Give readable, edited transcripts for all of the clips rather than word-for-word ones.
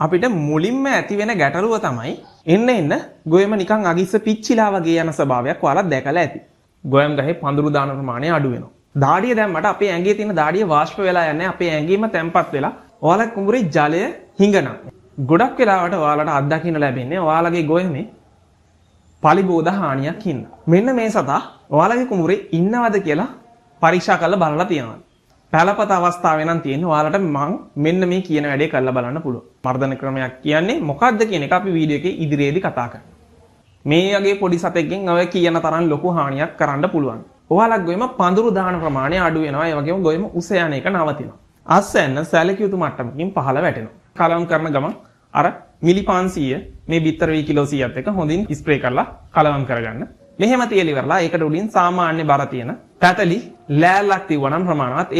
අපිට මුලින්ම ඇති වෙන ගැටලුව තමයි එන්න ගොයම නිකන් අගිස්ස පිච්චිලා වගේ යන ස්වභාවයක් ඔයාලා දැකලා ඇති. ගොයම් ගහේ පඳුරු දාන ප්‍රමාණය අඩු වෙනවා. දාඩිය දැම්මට අපේ ඇඟේ තියෙන දාඩිය වාෂ්ප වෙලා යන්නේ අපේ ඇඟේම තැම්පත් වෙලා ඔයාලා කුඹුරේ ජලය හිඟනවා. ගොඩක් වෙලාවට ඔයාලට අත්දකින්න ලැබෙන්නේ ඔයාලගේ ගොයමේ පලිබෝධ හානියක් හින්දා. මෙන්න මේ සතා ඔයාලගේ කුඹුරේ ඉන්නවද කියලා පරීක්ෂා කරලා බලලා තියෙනවා. පැලපත අවස්ථාවේ නම් තියෙන්නේ ඔයාලට මම මෙන්න මේ කියන වැඩේ කරලා බලන්න පුළුවන්. මර්ධන ක්‍රමයක් කියන්නේ මොකක්ද කියන එක අපි වීඩියෝ එකේ ඉදිරියේදී කතා කරමු. මේ වගේ පොඩි සතෙක්ගෙන් ඔය කියන තරම් ලොකු හානියක් කරන්න පුළුවන්. ඔයාලගේ ගොයම පඳුරු දාන ප්‍රමාණය අඩු වෙනවා. ඒ වගේම ගොයම උස යන එක නවතිනවා. අස්සෙන්න සැලකිය යුතු මට්ටමකින් පහළ වැටෙනවා. කලවම් කරන ගමන් අර මිලි 500 මේ බිත්තර වී කිලෝ 100ත් එක හොඳින් ස්ප්‍රේ කරලා කලවම් කරගන්න. මෙහෙම තියලි කරලා ඒකට උඩින් සාමාන්‍ය බර තියෙන පැතලි ලෑල්ලක් තියවනම් ප්‍රමාණවත්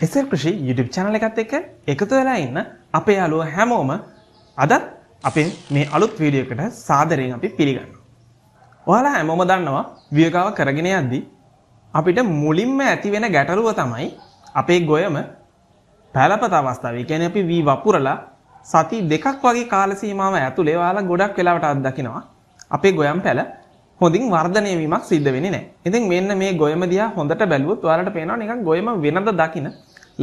එසර් කෘෂි YouTube channel එකත් එක්ක එකතු වෙලා ඉන්න අපේ යාළුවෝ හැමෝම අදත් අපේ මේ අලුත් වීඩියෝ එකට සාදරයෙන් අපි පිළිගන්නවා. ඔයාලා හැමෝම දන්නවා වියකාව කරගෙන යද්දී අපිට මුලින්ම ඇති වෙන ගැටලුව තමයි අපේ ගොයම පැලපත අවස්ථාවේ. ඒ කියන්නේ අපි වී වපුරලා සති දෙකක් වගේ කාල සීමාව ඇතුලේ ඔයාලා ගොඩක් වෙලාවට අත්දකිනවා අපේ ගොයම් පැල හොඳින් වර්ධනය වීමක් සිද්ධ වෙන්නේ නැහැ. ඉතින් මෙන්න මේ ගොයම දිහා හොඳට බැලුවොත් ඔයාලට පේනවා නිකන් ගොයම වෙනද දකින්න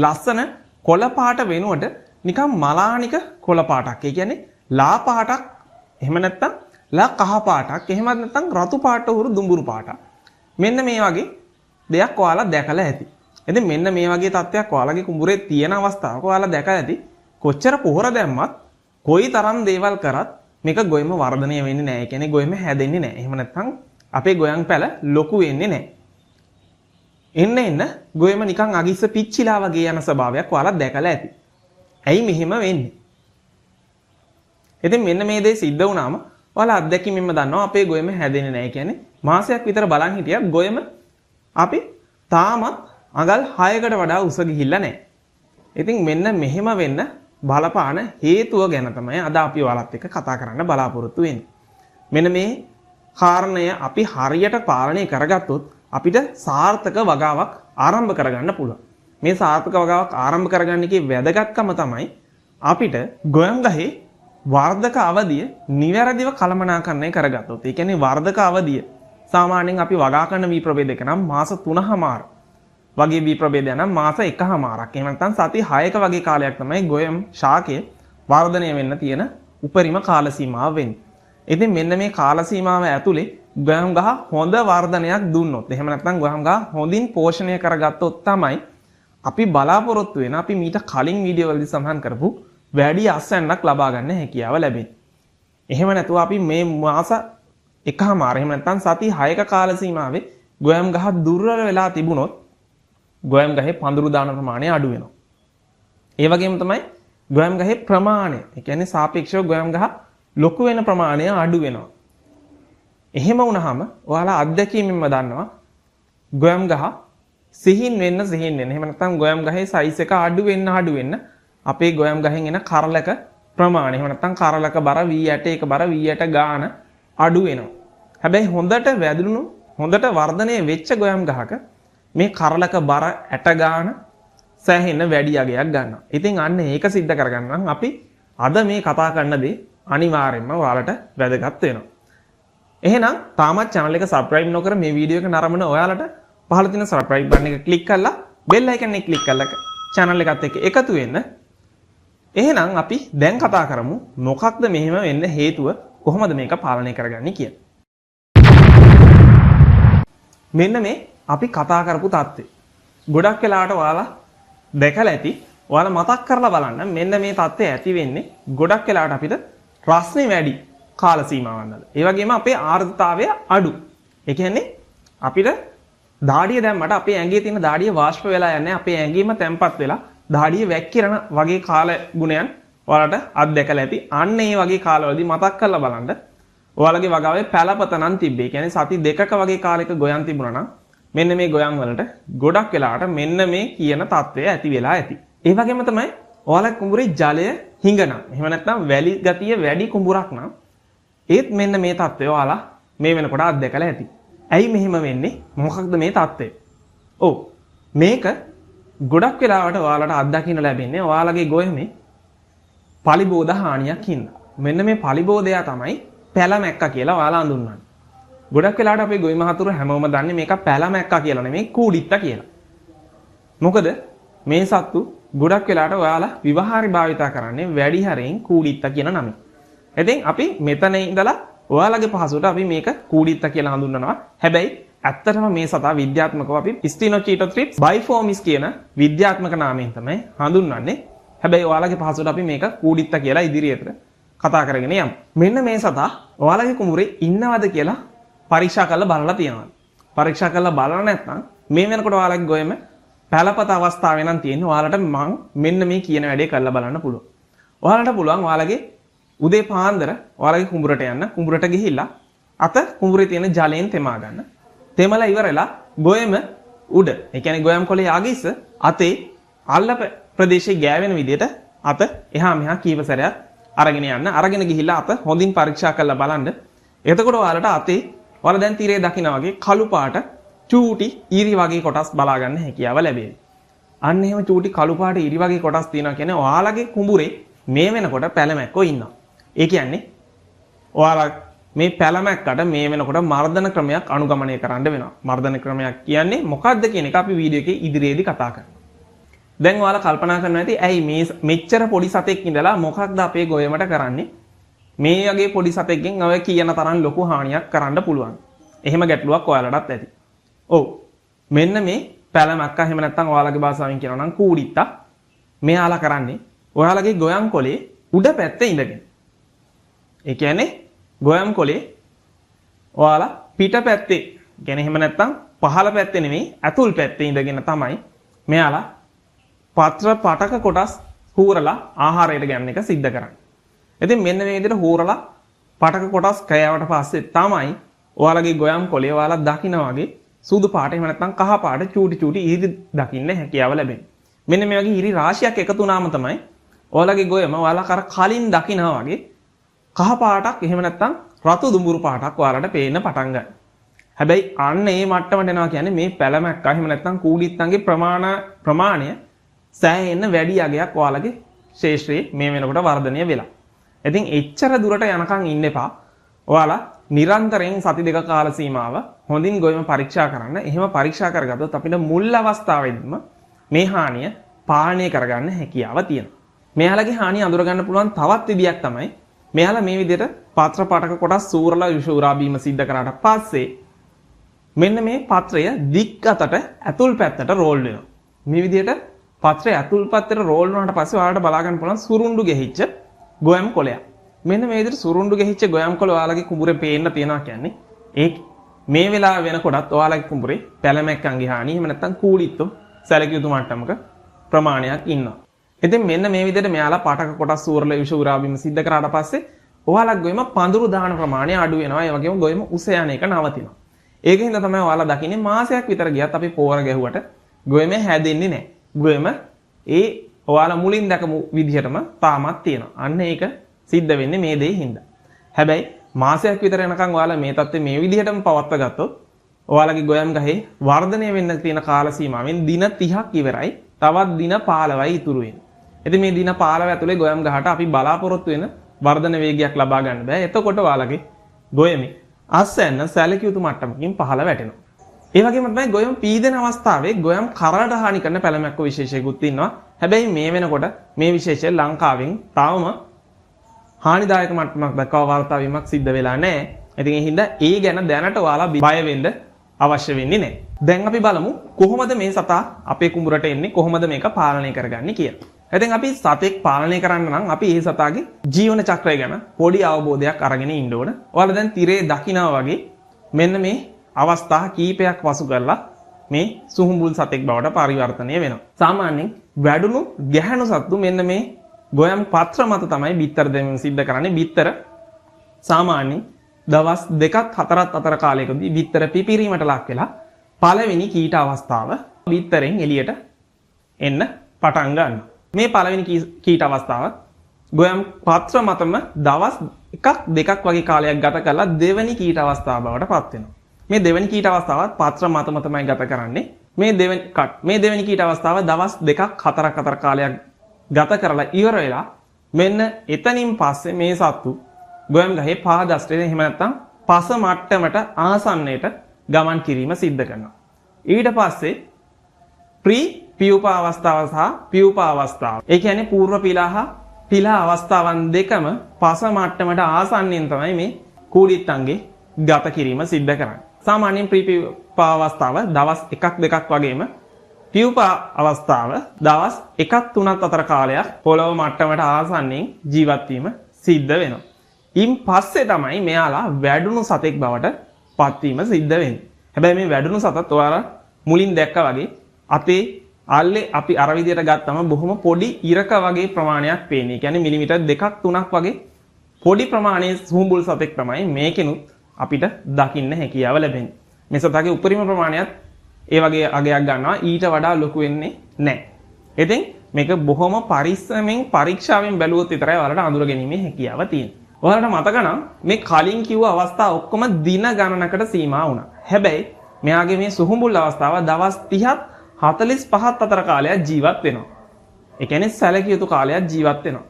ලස්සන කොළ පාට වෙනුවට නිකන් මලානික කොළ පාටක්. ඒ කියන්නේ ලා පාටක් එහෙම නැත්නම් ලා කහ පාටක් එහෙමත් නැත්නම් රතු පාට උරු දුඹුරු පාටක්. මෙන්න මේ වගේ දෙයක් ඔයාලා දැකලා ඇති. ඉතින් මෙන්න මේ වගේ තත්ත්වයක් ඔයාලගේ කුඹුරේ තියෙන අවස්ථාවක ඔයාලා දැකලා ඇති. කොච්චර පොහොර දැම්මත් කොයි තරම් දේවල් කරත් මේක ගොයම වර්ධනය වෙන්නේ නැහැ. ඒ කියන්නේ ගොයම හැදෙන්නේ නැහැ. එහෙම නැත්නම් අපේ ගොයන් පැල ලොකු වෙන්නේ නැහැ. එන්න ගොයම නිකන් අගිස්ස පිච්චිලා වගේ යන ස්වභාවයක් ඔයාලා දැකලා ඇති. ඇයි මෙහෙම වෙන්නේ? ඉතින් මෙන්න මේ දේ සිද්ධ වුණාම ඔයාලා අත්දැකීමෙන්ම දන්නවා අපේ ගොයම හැදෙන්නේ නැහැ. කියන්නේ මාසයක් විතර බලන් හිටියත් ගොයම අපි තාමත් අඟල් 6කට වඩා උස ගිහිල්ලා නැහැ. ඉතින් මෙන්න මෙහෙම වෙන්න බලපාන හේතුව ගැන තමයි අද අපි ඔයාලත් එක්ක කතා කරන්න බලාපොරොත්තු වෙන්නේ. මෙන්න මේ කාරණය අපි හරියට පාලනය කරගත්තොත් අපිට සාර්ථක වගාවක් ආරම්භ කරගන්න පුළුවන්. මේ සාර්ථක වගාවක් ආරම්භ කරගන්න එකේ වැදගත්කම තමයි අපිට ගොයම් ගහේ වර්ධක අවධිය නිවැරදිව කළමනාකරණය කරගත්තොත්. ඒ කියන්නේ වර්ධක අවධිය සාමාන්‍යයෙන් අපි වගා කරන වී ප්‍රභේදයක නම් මාස 3මාර වගේ වී ප්‍රභේදයක් නම් මාස 1මාරක්. එහෙම නැත්නම් සති 6ක වගේ කාලයක් තමයි ගොයම් ශාකය වර්ධනය වෙන්න තියෙන උපරිම කාල සීමාව වෙන්නේ. ඉතින් මෙන්න මේ කාල සීමාව ඇතුලේ ගොයම් ගහ හොඳ වර්ධනයක් දුන්නොත් එහෙම නැත්නම් ගොයම් ගහ හොඳින් පෝෂණය කරගත්තොත් තමයි අපි බලාපොරොත්තු වෙන අපි මීට කලින් වීඩියෝ වලදී සඳහන් කරපු වැඩි අස්වැන්නක් ලබා ගන්න හැකියාව ලැබෙන්නේ. එහෙම නැතුව අපි මේ මාස 1මාර එහෙම නැත්නම් සති 6ක කාල සීමාවේ ගොයම් ගහ දුර්වල වෙලා තිබුණොත් ගොයම් ගහේ පඳුරු දාන ප්‍රමාණය අඩු වෙනවා. ඒ වගේම තමයි ගොයම් ගහේ ප්‍රමාණය, ඒ කියන්නේ සාපේක්ෂව ගොයම් ගහ ලොකු වෙන ප්‍රමාණය අඩු වෙනවා. එහෙම වුණාම ඔයාලා අත්දැකීමෙන්ම දන්නවා ගොයම් ගහ සිහින් වෙන්න. එහෙම නැත්නම් ගොයම් ගහේ සයිස් එක අඩු වෙන්න අපේ ගොයම් ගහෙන් එන කරලක ප්‍රමාණය එහෙම නැත්නම් කරලක බර වී ඇට එක බර වී ඇට ගාන අඩු වෙනවා. හැබැයි හොඳට වැදුණු හොඳට වර්ධනය වෙච්ච ගොයම් ගහක මේ කරලක බර ඇට ගාන සෑහෙන වැඩි අගයක් ගන්නවා. ඉතින් අන්න ඒක सिद्ध කරගන්න නම් අපි අද මේ කතා කරන දේ අනිවාර්යයෙන්ම ඔයාලට වැදගත් වෙනවා. එහෙනම් තාමත් channel එක subscribe නොකර මේ වීඩියෝ එක නරඹන ඔයාලට පහළ තියෙන subscribe button එක click කරලා bell icon එක click කරලා channel එකත් එක්ක එකතු වෙන්න. එහෙනම් අපි දැන් කතා කරමු මොකක්ද මෙහෙම වෙන්න හේතුව, කොහොමද මේක පාලනය කරගන්නේ කියලා. මෙන්න මේ අපි කතා කරපු தත්ත්වය. ගොඩක් වෙලාවට ඔයාලා දැකලා ඇති. ඔයාලා මතක් කරලා බලන්න මෙන්න මේ தත්ත්වය ඇති වෙන්නේ ගොඩක් වෙලාවට අපිට රස්නේ වැඩි කාල සීමාවන් වල. ඒ වගේම අපේ ආර්ද්‍රතාවය අඩු. ඒ කියන්නේ අපිට දාඩිය දැම්මට අපේ ඇඟේ තියෙන දාඩිය වාෂ්ප වෙලා යන්නේ. අපේ ඇඟේම තැම්පත් වෙලා දාඩිය වැක්කිරන වගේ කාල ගුණයන් ඔයාලට අත්දැකලා ඇති. අන්න ඒ වගේ කාලවලදී මතක් කරලා බලන්න. ඔයාලගේ වගාවේ පැලපත නම් තිබ්බේ. කියන්නේ සති දෙකක වගේ කාලයක ගොයන් තිබුණා නම් මෙන්න මේ ගොයන් වලට ගොඩක් වෙලාවට මෙන්න මේ කියන තත්ත්වය ඇති වෙලා ඇති. ඒ වගේම තමයි ඔයාලා කුඹුරේ ජලය හිඟනම් එහෙම නැත්නම් වැලි ගතිය වැඩි කුඹුරක් නම් ඒත් මෙන්න මේ தත්ත්වය ඔයාලා මේ වෙනකොට අත්දැකලා ඇති. ඇයි මෙහෙම වෙන්නේ? මොකක්ද මේ தත්ත්වය? ඔව් මේක ගොඩක් වෙලාවට ඔයාලට අත්දකින්න ලැබෙන්නේ ඔයාලගේ ගොයමේ පලිබෝධ හානියක් හින්දා. මෙන්න මේ පලිබෝධය තමයි පැලමැක්කා කියලා ඔයාලා හඳුන්වන්නේ. ගොඩක් වෙලාවට අපේ ගොයම හතුරු හැමෝම දන්නේ මේක පැලමැක්කා කියලා නෙමෙයි කූඩිත්තා කියලා. මොකද මේ සත්තු ගොඩක් වෙලාවට ඔයාලා විවහාරි භාවිතා කරන්නේ වැඩි හරියෙන් කූඩිත්තා කියන නමින්. ඉතින් අපි මෙතන ඉඳලා ඔයාලගේ පහසුවට අපි මේක කූඩිත්තා කියලා හඳුන්වනවා. හැබැයි ඇත්තටම මේ සතා විද්‍යාත්මකව අපි ස්ටිනොචීටොත්‍රිප්ස් බයිෆෝමිස් කියන විද්‍යාත්මක නාමයෙන් තමයි හඳුන්වන්නේ. හැබැයි ඔයාලගේ පහසුවට අපි මේක කූඩිත්තා කියලා ඉදිරියට කතා කරගෙන යමු. මෙන්න මේ සතා ඔයාලගේ කුඹුරේ ඉන්නවද කියලා පරීක්ෂා කරලා බලලා තියෙනවා. පරීක්ෂා කරලා බලලා නැත්නම් මේ වෙනකොට ඔයාලගේ ගොයම පැලපත අවස්ථාවේ නම් තියෙන්නේ ඔයාලට මම මෙන්න මේ කියන වැඩේ කරලා බලන්න පුළුවන්. ඔයාලට පුළුවන් ඔයාලගේ උදේ පාන්දර ඔයාලගේ කුඹුරට යන්න. කුඹුරට ගිහිල්ලා අත කුඹුරේ තියෙන ජලයෙන් තෙමා ගන්න. තෙමලා ඉවරලා ගොයම උඩ, ඒ කියන්නේ ගොයම් කොලේ ආගිස්ස අතේ අල්ල ප්‍රදේශයේ ගෑවෙන විදිහට අත එහා මෙහා කීප සැරයක් අරගෙන යන්න. අරගෙන ගිහිල්ලා අත හොඳින් පරීක්ෂා කරලා බලන්න. එතකොට ඔයාලට අතේ ඔයාලා දැන් තිරේ දකින්න වගේ කළු පාට චූටි ඉරි වගේ කොටස් බලා ගන්න හැකියාව ලැබෙයි. අන්න එහෙම චූටි කළු පාට ඉරි වගේ කොටස් තියෙනවා කියන්නේ ඔයාලගේ කුඹුරේ මේ වෙනකොට පැලමැක්කෝ ඉන්නවා. ඒ කියන්නේ ඔයාලා මේ පැලමැක්කට මේ වෙනකොට මර්ධන ක්‍රමයක් අනුගමනය කරන්න වෙනවා. මර්ධන ක්‍රමයක් කියන්නේ මොකක්ද කියන එක අපි වීඩියෝ එකේ ඉදිරියේදී කතා කරනවා. දැන් ඔයාලා කල්පනා කරනවා ඇති ඇයි මේ මෙච්චර පොඩි සතෙක් ඉඳලා මොකක්ද අපේ ගොයමට කරන්නේ? මේ වගේ පොඩි සතෙක්ගෙන් ඔය කියන තරම් ලොකු හානියක් කරන්න පුළුවන්. එහෙම ගැටලුවක් ඔයාලටත් ඇති. ඔව්. මෙන්න මේ පැලමැක්කා එහෙම නැත්නම් ඔයාලගේ භාෂාවෙන් කියනවා නම් කූඩිත්තා මෙයාලා කරන්නේ ඔයාලගේ ගොයම් කොලේ උඩ පැත්තේ ඉඳගෙන. ඒ කියන්නේ ගොයම් කොලේ ඔයාලා පිට පැත්තේ, කියන්නේ එහෙම නැත්නම් පහළ පැත්තේ නෙමෙයි ඇතුල් පැත්තේ ඉඳගෙන තමයි මෙයාලා පත්‍ර පටක කොටස් හූරලා ආහාරයට ගන්න එක සිද්ධ කරන්නේ. ඉතින් මෙන්න මේ විදිහට හූරලා පටක කොටස් කෑවට පස්සේ තමයි ඔයාලගේ ගොයම් කොලේ ඔයාලා දකින්න වගේ සුදු පාට එහෙම නැත්නම් කහ පාට චූටි චූටි ඉරි දකින්න හැකියාව ලැබෙන්නේ. මෙන්න මේ වගේ ඉරි රාශියක් එකතු වුණාම තමයි ඔයාලගේ ගොයම ඔයාලා කර කලින් දකින්නා වගේ කහ පාටක් එහෙම නැත්නම් රතු දුඹුරු පාටක් ඔයාලට පේන්න පටන් ගන්නවා. හැබැයි අන්න ඒ මට්ටමට එනවා කියන්නේ මේ පැලමැක්කා එහෙම නැත්නම් කූඩිත්තන්ගේ ප්‍රමාණය සෑහෙන්න වැඩි අගයක් ඔයාලගේ ශේෂ්ත්‍රයේ මේ වෙනකොට වර්ධනය වෙලා. ඉතින් එච්චර දුරට යනකම් ඉන්න එපා. ඔයාලා නිරන්තරයෙන් සති දෙක කාල සීමාව හොඳින් ගොයම පරීක්ෂා කරන්න. එහෙම පරීක්ෂා කරගත්තොත් අපිට මුල් අවස්ථාවේදීම මේ හානිය පාලනය කරගන්න හැකියාව තියෙනවා. මෙයාලගේ හානිය අඳුර ගන්න පුළුවන් තවත් විදියක් තමයි මෙයාලා මේ විදිහට පත්‍ර පටක කොටස් සූරලා විෂුරා බීම සිද්ධ කරාට පස්සේ මෙන්න මේ පත්‍රය දික් අතට ඇතුල් පැත්තට රෝල් වෙනවා. මේ විදිහට පත්‍රය ඇතුල් පැත්තට රෝල් වුණාට පස්සේ ඔයාලට බලා ගන්න පුළුවන් සුරුණ්ඩු ගෙහිච්ච ගොයම් කොලයක්. මෙන්න මේ විදිහට සුරුණ්ඩු ගෙහිච්ච ගොයම් කොළ ඔයාලගේ කුඹුරේ පේන්න තියනවා කියන්නේ ඒ මේ වෙලාව වෙනකොටත් ඔයාලගේ කුඹුරේ පැලමැක්කන්ගේ හානිය එහෙම නැත්නම් කූඩිත්තෝ සැලකිය යුතු මට්ටමක ප්‍රමාණයක් ඉන්නවා. ඉතින් මෙන්න මේ විදිහට මෙයාලා පාටක කොටස් සූරලා විෂුරා බීම සිද්ධ කරාට පස්සේ ඔයාලගේ ගොයම පඳුරු දාන ප්‍රමාණය අඩු වෙනවා. ඒ වගේම ගොයම උස යන එක නවතිනවා. ඒකින්ද තමයි ඔයාලා දකින්නේ මාසයක් විතර ගියත් අපි පෝර ගැහුවට ගොයම හැදෙන්නේ නැහැ. ගොයම ඒ ඔයාලා මුලින් දැකපු විදිහටම තාමත් තියෙනවා. අන්න ඒක සිද්ධ වෙන්නේ මේ දෙයි හින්දා. හැබැයි මාසයක් විතර යනකම් ඔයාලා මේ තත්ත්වය මේ විදිහටම පවත්වා ගත්තොත් ඔයාලගේ ගොයම් ගහේ වර්ධනය වෙන්න තියෙන කාල සීමාවෙන් දින 30ක් ඉවරයි. තවත් දින 15යි ඉතුරු වෙන්නේ. ඉතින් මේ දින 15 ඇතුලේ ගොයම් ගහට අපි බලාපොරොත්තු වෙන වර්ධන වේගයක් ලබා ගන්න බෑ. එතකොට ඔයාලගේ ගොයමේ අස්සෙන්න සැලකිය යුතු මට්ටමකින් පහළ වැටෙනවා. ඒ වගේම තමයි ගොයම් පීදන අවස්ථාවේ ගොයම් කරට හානි කරන පැලමැක්ක විශේෂයකුත් ඉන්නවා. හැබැයි මේ වෙනකොට මේ විශේෂය ලංකාවෙන් තාම හානිදායක මට්ටමක් දක්වා වාර්තා වීමක් සිද්ධ වෙලා නැහැ. ඉතින් ඒ හින්දා ඒ ගැන දැනට ඔයාලා බය වෙන්න අවශ්‍ය වෙන්නේ නැහැ. දැන් අපි බලමු කොහොමද මේ සතා අපේ කුඹුරට එන්නේ, කොහොමද මේක පාලනය කරගන්නේ කියලා. ඉතින් අපි සතෙක් පාලනය කරන්න නම් අපි මේ සතාගේ ජීවන චක්‍රය ගැන පොඩි අවබෝධයක් අරගෙන ඉන්න ඕන. ඔයාලා දැන් තිරේ දකිනවා වගේ මෙන්න මේ අවස්ථා කීපයක් වසු කරලා මේ සුහුඹුල් සතෙක් බවට පරිවර්තනය වෙනවා. සාමාන්‍යයෙන් වැඩුණු ගැහැණු සත්තු මෙන්න මේ ගොයම් පත්‍ර මත තමයි බිත්තර දැමීම සිද්ධ කරන්නේ. බිත්තර සාමාන්‍යයෙන් දවස් 2ක් 4ක් අතර කාලයකදී බිත්තර පිපිරීමට ලක් වෙලා පළවෙනි කීට අවස්ථාව බිත්තරෙන් එළියට එන්න පටන් ගන්නවා. මේ පළවෙනි කීට අවස්ථාව ගොයම් පත්‍ර මතම දවස් එකක් දෙකක් වගේ කාලයක් ගත කරලා දෙවෙනි කීට අවස්ථාව බවට පත් වෙනවා. මේ දෙවෙනි කීට අවස්ථාවත් පත්‍ර මතම තමයි ගත කරන්නේ. මේ දෙවෙනි කීට අවස්ථාව දවස් දෙකක් හතරක් අතර කාලයක් ගත කරලා ඉවර වෙලා මෙන්න එතනින් පස්සේ මේ සත්තු ගොයම් ගහේ පාදස්ත්‍රයෙන් එහෙම නැත්නම් පස මට්ටමට ආසන්නයට ගමන් කිරීම සිද්ධ කරනවා. ඊට පස්සේ ප්‍රී පියුපා අවස්ථාව සහ පියුපා අවස්ථාව. ඒ කියන්නේ పూర్ව පිලා හා පිලා අවස්ථාවන් දෙකම පස මට්ටමට ආසන්නයෙන් තමයි මේ කූඩිත්තන්ගේ ගත කිරීම සිද්ධ කරන්නේ. සාමාන්‍යයෙන් ප්‍රී පියුපා අවස්ථාව දවස් 1ක් 2ක් වගේම පියුපා අවස්ථාව දවස් 1ක් 3ක් අතර කාලයක් පොළොව මට්ටමට ආසන්නයෙන් ජීවත් වීම සිද්ධ වෙනවා. ඉන් පස්සේ තමයි මෙයාලා වැඩුණු සතෙක් බවට පත්වීම සිද්ධ වෙන්නේ. හැබැයි මේ වැඩුණු සතත් ඔයාලා මුලින් දැක්කා වගේ අතේ අල්ලේ අපි අර විදියට ගත්තම බොහොම පොඩි ඉරක වගේ ප්‍රමාණයක් පේන්නේ. කියන්නේ මිලිමීටර් 2ක් 3ක් වගේ පොඩි ප්‍රමාණයේ සුහුඹුල් සතෙක් තමයි මේකෙනුත් අපිට දකින්න හැකියාව ලැබෙන්නේ. මේ සතාගේ උපරිම ප්‍රමාණයත් ඒ වගේ අගයක් ගන්නවා ඊට වඩා ලොකු වෙන්නේ නැහැ. ඉතින් මේක බොහොම පරිස්සමෙන් පරීක්ෂාවෙන් බැලුවොත් විතරයි ඔයාලට අඳුර ගැනීමේ හැකියාව තියෙන්නේ. ඔයාලට මතක නම් මේ කලින් කිව්ව අවස්ථා ඔක්කොම දින ගණනකට සීමා වුණා. හැබැයි මෙයාගේ මේ සුහුඹුල් අවස්ථාව දවස් 30ත් 45ත් අතර කාලයක් ජීවත් වෙනවා. ඒ කියන්නේ සැලකිය යුතු කාලයක් ජීවත් වෙනවා.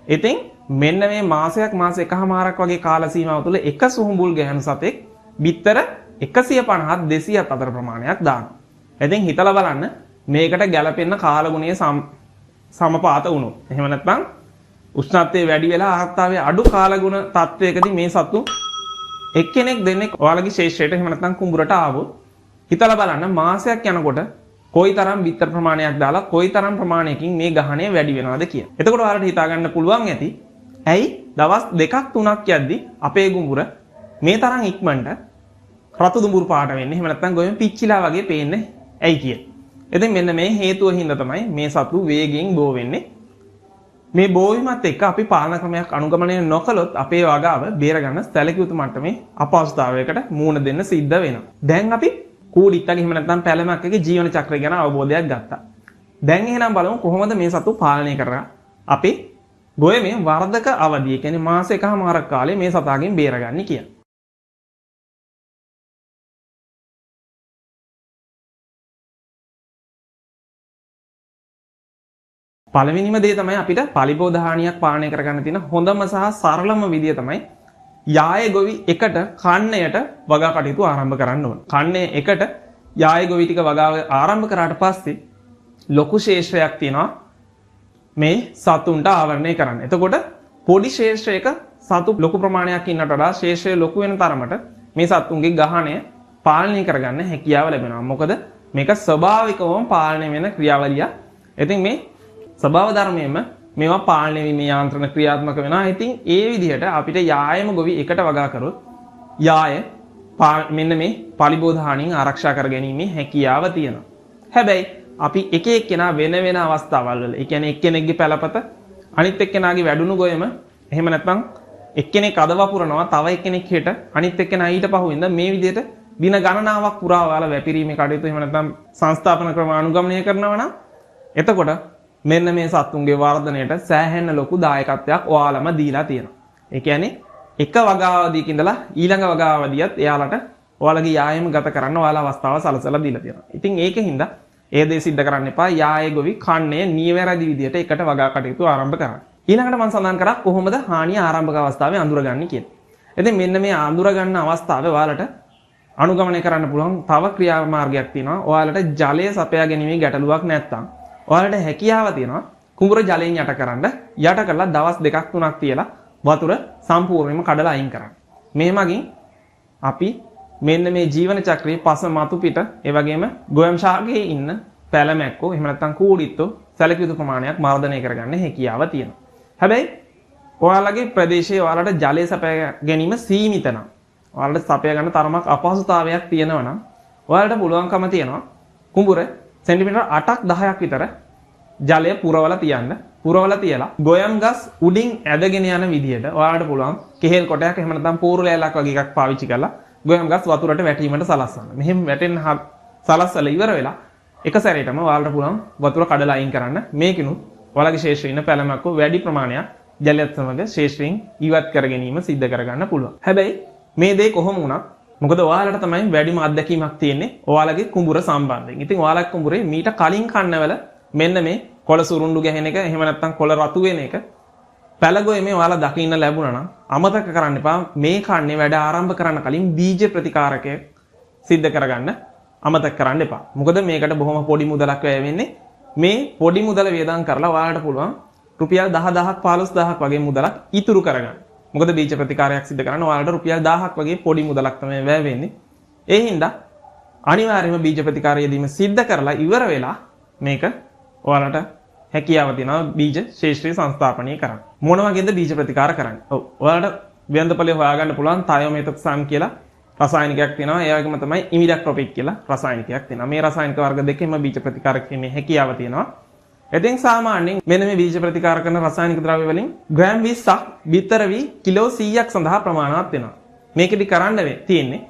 ඉතින් මෙන්න මේ මාසයක් මාස එකහමාරක් වගේ කාල සීමාව තුළ එක සුහුඹුල් ගැහණු සතෙක් බිත්තර 150ත් 200ත් අතර ප්‍රමාණයක් දානවා. ඉතින් හිතලා බලන්න මේකට ගැළපෙන්න කාලගුණයේ සමපාත වුණොත්. එහෙම නැත්නම් උෂ්ණත්වය වැඩි වෙලා ආහාරතාවයේ අඩු කාලගුණ තත්වයකදී මේ සතු එක්කෙනෙක් දෙන්නෙක් ඔයාලගේ ශේෂ්ත්‍රයට එහෙම නැත්නම් කුඹුරට ආවොත් හිතලා බලන්න මාසයක් යනකොට කොයිතරම් බිත්තර ප්‍රමාණයක් දාලා කොයිතරම් ප්‍රමාණයකින් මේ ගහණය වැඩි වෙනවද කියලා. එතකොට ඔයාලට හිතා ගන්න පුළුවන් ඇති ඇයි දවස් 2ක් 3ක් යද්දි අපේ කුඹුර මේ තරම් ඉක්මනට රතු දුඹුරු පාට වෙන්නේ. එහෙම නැත්නම් ගොයම පිච්චිලා වගේ පේන්නේ ඇයි කියලා. ඉතින් මෙන්න මේ හේතුව හින්දා තමයි මේ සතු වේගයෙන් බෝ වෙන්නේ. මේ බෝවීමත් එක්ක අපි පාලන ක්‍රමයක් අනුගමනය නොකළොත් අපේ වගාව බේරගන්න සැලකිය යුතු මට්ටමේ අපහසුතාවයකට මුහුණ දෙන්න සිද්ධ වෙනවා. දැන් අපි කූඩිත්තක එහෙම නැත්නම් පැලමක්කගේ ජීවන චක්‍රය ගැන අවබෝධයක් ගත්තා. දැන් එහෙනම් බලමු කොහොමද මේ සතු පාලනය කරලා අපි ගොයමේ වර්ධක අවධිය කියන්නේ මාස එකමාරක් කාලේ මේ සතාගෙන් බේරගන්නේ කියලා. පළවෙනිම දේ තමයි අපිට පලිබෝධ හානියක් පාලනය කරගන්න තියෙන හොඳම සහ සරලම විදිය තමයි යාය ගොවි එකට කන්නයට වගා කටයුතු ආරම්භ කරන්න ඕන. කන්නේ එකට යාය ගොවි ටික වගාව ආරම්භ කරාට පස්සේ ලොකු ශේෂ්ත්‍රයක් තියෙනවා මේ සතුන්ට ආවරණය කරන්න. එතකොට පොඩි ශේෂ්ත්‍රයක සතු ලොකු ප්‍රමාණයක් ඉන්නට වඩා ශේෂ්ත්‍රය ලොකු වෙන තරමට මේ සතුන්ගේ ගහණය පාලනය කරගන්න හැකියාව ලැබෙනවා. මොකද මේක ස්වභාවිකවම පාලනය වෙන ක්‍රියාවලියක්. ඉතින් මේ ස්වභාව ධර්මයෙන්ම මේවා පාලනය වීමේ යාන්ත්‍රණ ක්‍රියාත්මක වෙනවා. ඉතින් ඒ විදිහට අපිට යායම ගොවි එකට වගා කරොත් යාය මෙන්න මේ පලිබෝධ හානියෙන් ආරක්ෂා කර ගැනීමේ හැකියාව තියෙනවා. හැබැයි අපි එක එක්කෙනා වෙන වෙන අවස්ථාවල් වල, ඒ කියන්නේ එක්කෙනෙක්ගේ පැලපත අනිත් එක්කෙනාගේ වැඩුණු ගොයම, එහෙම නැත්නම් එක්කෙනෙක් අද වපුරනවා තව එක්කෙනෙක් හෙට අනිත් එක්කෙනා ඊට පහුවෙන්ද මේ විදිහට දින ගණනාවක් පුරා ඔයාලා වැපිරීමේ කටයුතු එහෙම නැත්නම් සංස්ථාපන ක්‍රම අනුගමනය කරනවා නම් එතකොට මෙන්න මේ සතුන්ගේ වර්ධනයට සෑහෙන ලොකු දායකත්වයක් ඔයාලම දීලා තියෙනවා. ඒ කියන්නේ එක වගාවදියක ඉඳලා ඊළඟ වගාවදියත් එයාලට ඔයාලගේ යායම ගත කරන්න ඔයාලා අවස්ථාව සලසලා දීලා තියෙනවා. ඉතින් ඒකින්ද ඒ දේ සිද්ධ කරන්න එපා. යාය ගොවි කන්නේ නියවැරදි විදියට එකට වගා කටයුතු ආරම්භ කරන්න. ඊළඟට මම සඳහන් කරා කොහොමද හානිය ආරම්භක අවස්ථාවේ අඳුරගන්නේ කියලා. ඉතින් මෙන්න මේ අඳුර ගන්න අවස්ථාවේ ඔයාලට අනුගමනය කරන්න පුළුවන් තව ක්‍රියාමාර්ගයක් තියෙනවා. ඔයාලට ජලය සපයා ගැනීමේ ගැටලුවක් නැත්නම් ඔයාලට හැකියාව තියෙනවා කුඹුර ජලයෙන් යට කරන්න. යට කරලා දවස් 2ක් 3ක් තියලා වතුර සම්පූර්ණයෙන්ම කඩලා අයින් කරන්න. මේ මගින් අපි මෙන්න මේ ජීවන චක්‍රයේ පස මතු පිට ඒ වගේම ගොයම් ශාකයේ ඉන්න පැලමැක්කෝ එහෙම නැත්නම් කූඩිත්තෝ සැලකිය යුතු ප්‍රමාණයක් මර්ධනය කරගන්න හැකියාව තියෙනවා. හැබැයි ඔයාලගේ ප්‍රදේශයේ ඔයාලට ජලය සපයා ගැනීම සීමිත නම්, ඔයාලට සපයා ගන්න තරමක් අපහසුතාවයක් තියෙනවා නම් ඔයාලට පුළුවන්කම තියෙනවා කුඹුර සෙන්ටිමීටර් 8ක් 10ක් විතර ජලය පුරවලා තියන්න. පුරවලා තියලා ගොයම් ගස් උඩින් ඇදගෙන යන විදිහට ඔයාලට පුළුවන් කෙහෙල් කොටයක් එහෙම නැත්නම් පෝරු ලෑල්ලක් වගේ එකක් පාවිච්චි කරලා ගොයම් ගස් වතුරට වැටීමට සලස්සන්න. මෙහෙම වැටෙන්න සලස්සලා ඉවර වෙලා එක සැරේටම ඔයාලට පුළුවන් වතුර කඩලා අයින් කරන්න. මේකිනුත් ඔයාලගේ ශේෂ්ත්‍රයේ ඉන්න පැලමක්කෝ වැඩි ප්‍රමාණයක් ජලයත් සමග ශේෂ්ත්‍රයෙන් ඉවත් කර ගැනීම සිද්ධ කරගන්න පුළුවන්. හැබැයි මේ දේ කොහොම වුණත් මොකද ඔයාලට තමයි වැඩිම අත්දැකීමක් තියෙන්නේ ඔයාලගේ කුඹුර සම්බන්ධයෙන්. ඉතින් ඔයාලගේ කුඹුරේ මීට කලින් කන්නවල මෙන්න මේ කොළ සුරුණ්ඩු ගැහෙන එක එහෙම නැත්නම් කොළ රතු වෙන එක පැලගොයමේ ඔයාලා දකින්න ලැබුණා නම් අමතක කරන්න එපා මේ කන්නේ වැඩ ආරම්භ කරන්න කලින් බීජ ප්‍රතිකාරකය සිද්ධ කරගන්න අමතක කරන්න එපා. මොකද මේකට බොහොම පොඩි මුදලක් වැය වෙන්නේ. මේ පොඩි මුදල වේදම් කරලා ඔයාලට පුළුවන් රුපියල් 10000ක් 15000ක් වගේ මුදලක් ඉතුරු කරගන්න. මොකද බීජ ප්‍රතිකාරයක් සිද්ධ කරන්න ඔයාලට රුපියල් 1000ක් වගේ පොඩි මුදලක් තමයි වැය වෙන්නේ. ඒ හින්දා අනිවාර්යයෙන්ම බීජ ප්‍රතිකාරය යෙදීම සිද්ධ කරලා ඉවර වෙලා මේක ඔයාලට හැකියාව තියෙනවා බීජ ශේෂ්ත්‍රය සංස්ථාපනය කරන්න. මොන වගේද බීජ ප්‍රතිකාර කරන්නේ? ඔව් ඔයාලට ව්‍යන්දපලේ හොයාගන්න පුළුවන් තයෝමෙතොක්සම් කියලා රසායනිකයක් තියෙනවා. ඒ වගේම තමයි ඉමිඩාක්ලොප්‍රිඩ් කියලා රසායනිකයක් තියෙනවා. මේ රසායනික වර්ග දෙකෙන්ම බීජ ප්‍රතිකාර කිරීමේ හැකියාව තියෙනවා. ඉතින් සාමාන්‍යයෙන් මෙන්න මේ බීජ ප්‍රතිකාර කරන රසායනික ද්‍රව්‍ය වලින් ග්‍රෑම් 20ක් බිත්තර වී කිලෝ 100ක් සඳහා ප්‍රමාණවත් වෙනවා. මේකෙදි කරන්න තියෙන්නේ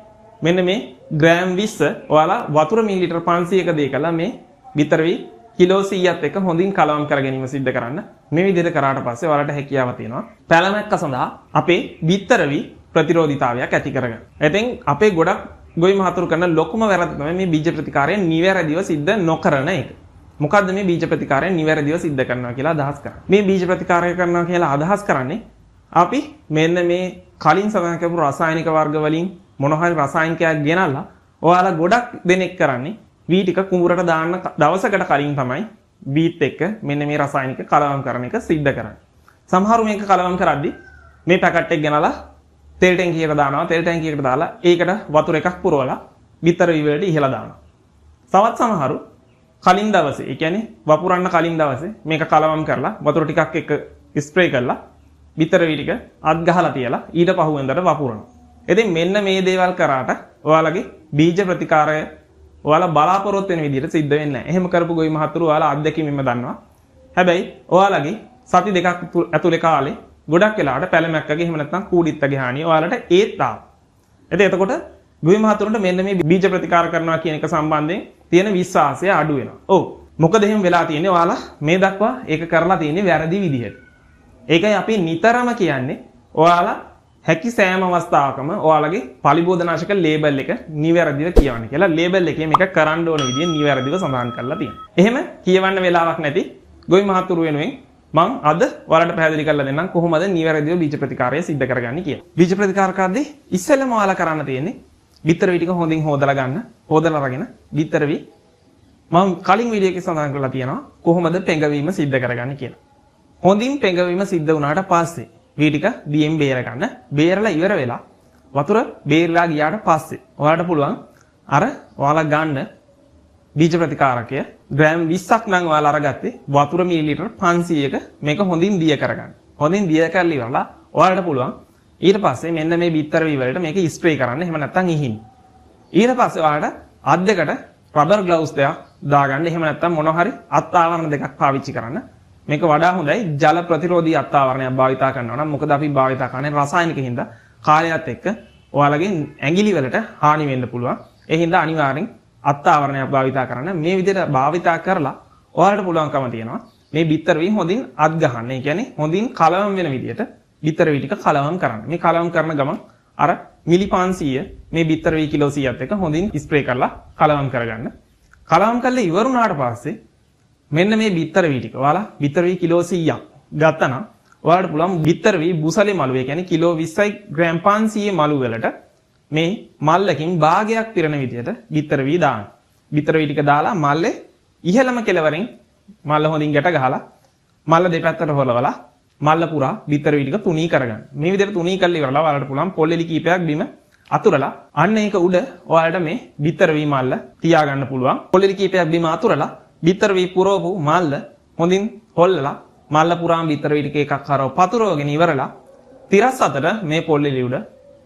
මෙන්න මේ ග්‍රෑම් 20 ඔයාලා වතුර මිලිලිටර් 500ක දෙක කළා මේ බිත්තර වී කිලෝ 100ත් එක්ක හොඳින් කලවම් කර ගැනීම සිද්ධ කරන්න. මේ විදිහට කරාට පස්සේ ඔයාලට හැකියාව තියෙනවා පැලමැක්ක සඳහා අපේ බිත්තර වී ප්‍රතිරෝධීතාවයක් ඇති කරගන්න. ඉතින් අපේ ගොඩක් ගොවි මහතුරු කරන ලොකුම වැරද්ද තමයි මේ බීජ ප්‍රතිකාරය නිවැරදිව සිද්ධ නොකරන එක. මොකද්ද මේ බීජ ප්‍රතිකාරය නිවැරදිව සිද්ධ කරනවා කියලා අදහස් කරන්නේ? මේ බීජ ප්‍රතිකාරය කරනවා කියලා අදහස් කරන්නේ අපි මෙන්න මේ කලින් සඳහන් කරපු රසායනික වර්ග වලින් මොන හරි රසායනිකයක් ගෙනල්ලා ඔයාලා ගොඩක් දෙනෙක් කරන්නේ වී ටික කුඹුරට දාන්න දවසකට කලින් තමයි බීත් එක්ක මෙන්න මේ රසායනික කලවම් කරන එක සිද්ධ කරන්නේ. සමහරු මේක කලවම් කරද්දී මේ පැකට් එක ගෙනලා තෙල් ටැංකියකට දානවා. තෙල් ටැංකියකට දාලා ඒකට වතුර එකක් පුරවලා බිත්තර වී වලට ඉහලා දානවා. තවත් සමහරු කලින් දවසේ, ඒ කියන්නේ වපුරන්න කලින් දවසේ මේක කලවම් කරලා වතුර ටිකක් එක්ක ස්ප්‍රේ කරලා බිත්තර වී ටික අත් ගහලා තියලා ඊට පහුවෙන්දට වපුරනවා. ඉතින් මෙන්න මේ දේවල් කරාට ඔයාලගේ බීජ ප්‍රතිකාරය ඔයාලා බලාපොරොත්තු වෙන විදිහට සිද්ධ වෙන්නේ නැහැ. එහෙම කරපු ගොවි මහතුරු ඔයාලා අත්දැකීමෙන්ම දන්නවා. හැබැයි ඔයාලගේ සති දෙකක් ඇතුලේ කාලේ ගොඩක් වෙලාවට පැලමැක්කගේ එහෙම නැත්නම් කූඩිත්තගේ හානිය ඔයාලට ඒත් ආවා. එතකොට ගොවි මහතුරුන්ට මෙන්න මේ බීජ ප්‍රතිකාර කරනවා කියන එක සම්බන්ධයෙන් තියෙන විශ්වාසය අඩු වෙනවා. ඔව්. මොකද එහෙම වෙලා තියෙන්නේ ඔයාලා මේ දක්වා ඒක කරලා තියෙන්නේ වැරදි විදිහට. ඒකයි අපි නිතරම කියන්නේ ඔයාලා හැකි සෑම අවස්ථාවකම ඔයාලගේ පලිබෝධනාශක ලේබල් එක නිවැරදිව කියවන්න කියලා. ලේබල් එකේ මේක කරන්න ඕන විදිය නිවැරදිව සඳහන් කරලා තියෙනවා. එහෙම කියවන්න වෙලාවක් නැති ගොවි මහතුරු වෙනුවෙන් මම අද ඔයාලට පැහැදිලි කරලා දෙන්නම් කොහොමද නිවැරදිව බීජ ප්‍රතිකාරය සිද්ධ කරගන්නේ කියලා. බීජ ප්‍රතිකාර කරද්දී ඉස්සෙල්ලම ඔයාලා කරන්න තියෙන්නේ බිත්තර වී ටික හොඳින් හොදලා ගන්න. හොදලා අරගෙන බිත්තර වී මම කලින් වීඩියෝ එකේ සඳහන් කරලා තියෙනවා කොහොමද පෙඟවීම සිද්ධ කරගන්නේ කියලා. හොඳින් පෙඟවීම සිද්ධ වුණාට පස්සේ වී ටික දියෙන් බේර ගන්න. බේරලා ඉවර වෙලා වතුර බේරලා ගියාට පස්සේ ඔයාලට පුළුවන් අර ඔයාලා ගන්න බීජ ප්‍රතිකාරකය ග්‍රෑම් 20ක් නම් ඔයාලා අරගත්තේ වතුර මිලිලිටර් 500ක මේක හොඳින් දිය කරගන්න. හොඳින් දිය කරලා ඉවරලා ඔයාලට පුළුවන් ඊට පස්සේ මෙන්න මේ බිත්තර වී වලට මේක ස්ප්‍රේ කරන්න. එහෙම නැත්නම් ඉහින්. ඊට පස්සේ ඔයාලට අත් දෙකට රබර් ග්ලව්ස් දෙකක් දාගන්න. එහෙම නැත්නම් මොන හරි අත් ආවරණ දෙකක් පාවිච්චි කරන්න. මේක වඩා හොඳයි ජල ප්‍රතිරෝධී අත් ආවරණයක් භාවිතා කරනවා නම්. මොකද අපි භාවිතා කරන්නේ රසායනික හින්දා කාලයත් එක්ක ඔයාලගේ ඇඟිලි වලට හානි වෙන්න පුළුවන්. ඒ හින්දා අනිවාර්යෙන් අත් ආවරණයක් භාවිතා කරන්න. මේ විදිහට භාවිතා කරලා ඔයාලට පුළුවන්කම තියෙනවා මේ බිත්තර වී හොඳින් අත් ගහන්න. ඒ කියන්නේ හොඳින් කලවම් වෙන විදිහට බිත්තර වී ටික කලවම් කරන්න. මේ කලවම් කරන ගමන් අර මිලි 500 මේ බිත්තර වී කිලෝ 100ත් එක්ක හොඳින් ස්ප්‍රේ කරලා කලවම් කරගන්න. කලවම් කරලා ඉවරුණාට පස්සේ මෙන්න මේ බිත්තර වී ටික ඔයාලා බිත්තර වී කිලෝ 100ක් ගත්තා නම් ඔයාලට පුළුවන් බිත්තර වී බුසලේ මළු ඒ කියන්නේ කිලෝ 20යි ග්‍රෑම් 500 මළු වලට මේ මල්ලකින් භාගයක් පිරෙන විදිහට බිත්තර වී දාන්න. බිත්තර වී ටික දාලා මල්ලේ ඉහළම කෙළවරෙන් මල්ල හොඳින් ගැට ගහලා මල්ල දෙපැත්තට හොලවලා මල්ල පුරා බිත්තර වී ටික තුනී කරගන්න. මේ විදිහට තුනී කරලා ඉවරලා ඔයාලට පුළුවන් පොල්ලෙලි කීපයක් බිම අතුරලා අන්න ඒක උඩ ඔයාලට මේ බිත්තර වී මල්ල තියාගන්න පුළුවන්. පොල්ලෙලි කීපයක් බිම අතුරලා බිත්තර වී පුරවපු මල්ල හොඳින් හොල්ලලා මල්ල පුරාම බිත්තර වී ටික එකක් කරව පතුරවගෙන ඉවරලා තිරස් අතර මේ පොල්ලෙලි උඩ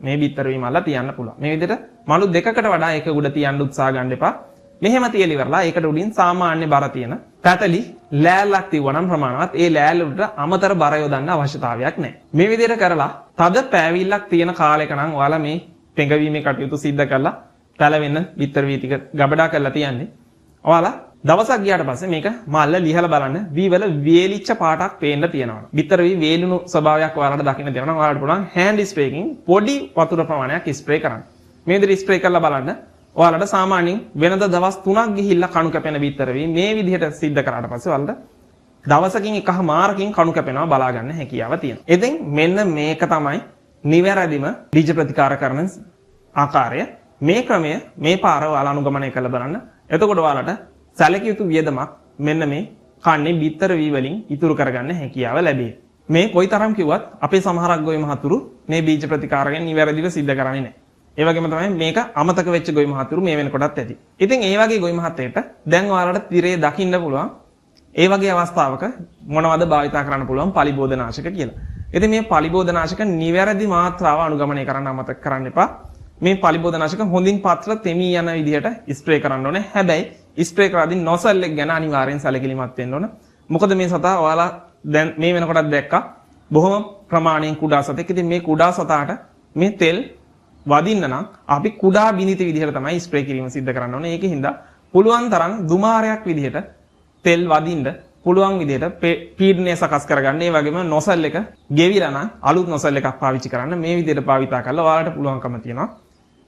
මේ බිත්තර වී මල්ල තියන්න පුළුවන්. මේ විදිහට මලු දෙකකට වඩා එක උඩ තියන්න උත්සාහ ගන්න එපා. මෙහෙම තියලා ඉවරලා ඒකට උඩින් සාමාන්‍ය බර තියෙන පැටලි ලෑල්ලක් තියවනම් ප්‍රමාණවත් ඒ ලෑල්ල උඩට අමතර බර යොදන්න අවශ්‍යතාවයක් නැහැ. මේ විදිහට කරලා තද පෑවිල්ලක් තියෙන කාලයක නම් ඔයාලා මේ පෙඟවීමේ කටයුතු සිද්ධ කරලා පැලවෙන්න බිත්තර වී ටික ගබඩා කරලා තියන්නේ. ඔයාලා දවසක් ගියාට පස්සේ මේක මල්ල ලිහලා බලන්න වී වල වේලිච්ච පාටක් පේන්න තියෙනවා. bitter වී වේලුණු ස්වභාවයක් ඔයාලට දකින්න තියෙනවා. ඔයාලට පුළුවන් hand spray එකකින් පොඩි වතුර ප්‍රමාණයක් ස්ප්‍රේ කරන්න. මේ විදිහට ස්ප්‍රේ කරලා බලන්න. ඔයාලට සාමාන්‍යයෙන් වෙනද දවස් 3ක් ගිහිල්ලා කණු කැපෙන bitter වී මේ විදිහට සිද්ධ කරාට පස්සේ ඔයාලට දවසකින් එකමාරකින් කණු කැපෙනවා බලා ගන්න හැකියාව තියෙනවා. ඉතින් මෙන්න මේක තමයි නිවැරදිම බීජ ප්‍රතිකාර කරන ආකාරය. මේ ක්‍රමය මේ පාර ඔයාලා අනුගමනය කරලා බලන්න. එතකොට ඔයාලට සැලකිය යුතු වියදමක් මෙන්න මේ කන්නේ bitter වී වලින් ඉතුරු කරගන්න හැකියාව ලැබේ. මේ කොයිතරම් කිව්වත් අපේ සමහරක් ගොවි මහතුරු මේ බීජ ප්‍රතිකාරයෙන් නිවැරදිව සිද්ධ කරන්නේ නැහැ. ඒ වගේම තමයි මේක අමතක වෙච්ච ගොවි මහතුරු මේ වෙනකොටත් ඇති. ඉතින් ඒ වගේ ගොවි මහත්තයෙක්ට දැන් ඔයාලට තිරේ දකින්න පුළුවන් ඒ වගේ අවස්ථාවක මොනවද භාවිතා කරන්න පුළුවන් පලිබෝධනාශක කියලා. ඉතින් මේ පලිබෝධනාශක නිවැරදි මාත්‍රාව අනුගමනය කරන්න අමතක කරන්න එපා. මේ පලිබෝධනාශක හොඳින් පත්‍ර තෙමී යන විදිහට ස්ප්‍රේ කරන්න ඕනේ. හැබැයි ස්ප්‍රේ කරද්දී නොසල් එක ගැන අනිවාර්යෙන් සැලකිලිමත් වෙන්න ඕන. මොකද මේ සතා ඔයාලා දැන් මේ වෙනකොටත් දැක්කා බොහොම ප්‍රමාණයෙන් කුඩා සතෙක්. ඉතින් මේ කුඩා සතාට මේ තෙල් වදින්න නම් අපි කුඩා බිනිති විදිහට තමයි ස්ප්‍රේ කිරීම සිද්ධ කරන්න ඕනේ. ඒකෙන් පුළුවන් තරම් දුමාරයක් විදිහට තෙල් වදින්න පුළුවන් විදිහට පීඩනය සකස් කරගන්න. ඒ වගේම නොසල් එක ගෙවිලා නම් අලුත් නොසල් එකක් පාවිච්චි කරන්න. මේ විදිහට භාවිතා කරලා ඔයාලට පුළුවන්කම තියෙනවා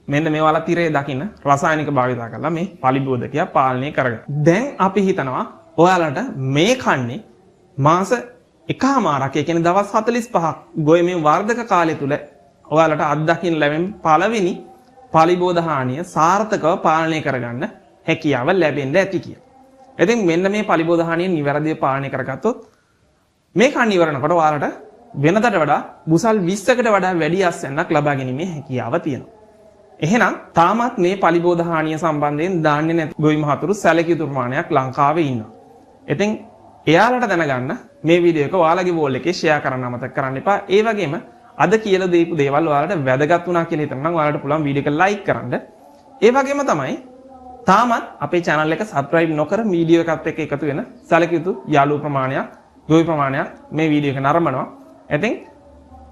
මෙන්න මේ වල තිරේ දකින්න රසායනික භාවිතා කරලා මේ පලිබෝධකයා පාලනය කරගන්න. දැන් අපි හිතනවා ඔයාලට මේ කන්නේ මාස එකමාරක් ඒ කියන්නේ දවස් 45ක් ගොය මේ වර්ධක කාලය තුල ඔයාලට අත්දකින්න ලැබෙන පළවෙනි පලිබෝධ හානිය සාර්ථකව පාලනය කරගන්න හැකියාව ලැබෙන්න ඇති කියලා. ඉතින් මෙන්න මේ පලිබෝධ හානිය නිවැරදිව පාලනය කරගත්තොත් මේ කන්න ඉවරනකොට ඔයාලට වෙනදට වඩා බුසල් 20කට වඩා වැඩි අස්වැන්නක් ලබා ගැනීමේ හැකියාව තියෙනවා. එහෙනම් තාමත් මේ පලිබෝධ හානිය සම්බන්ධයෙන් දාන්නේ නැති ගොවි මහතුරු සැලකිය යුතු ප්‍රමාණයක් ලංකාවේ ඉන්නවා. ඉතින් එයාලට දැනගන්න මේ වීඩියෝ එක ඔයාලගේ වෝල් එකේ ෂෙයා කරන්න අමතක කරන්න එපා. ඒ වගේම අද කියලා දීපු දේවල් ඔයාලට වැදගත් වුණා කියලා හිතනවා නම් ඔයාලට පුළුවන් වීඩියෝ එක ලයික් කරන්න. ඒ වගේම තමයි තාමත් අපේ channel එක subscribe නොකර වීඩියෝ එකත් එක්ක එකතු වෙන සැලකිය යුතු යාළුවෝ ප්‍රමාණයක් ගොවි ප්‍රමාණයක් මේ වීඩියෝ එක නරඹනවා. ඉතින්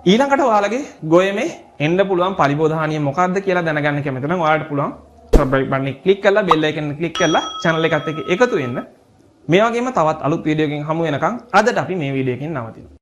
ඊළඟට ඔයාලගේ ගොයමේ එන්න පුළුවන් පලිබෝධ හානිය මොකක්ද කියලා දැනගන්න කැමති නම් ඔයාලට පුළුවන් subscribe button එක click කරලා bell icon එක click කරලා channel එකත් එක්ක එකතු වෙන්න. මේ වගේම තවත් අලුත් වීඩියෝ එකකින් හමු වෙනකන් අදට අපි මේ වීඩියෝ එකකින් නවතිනවා.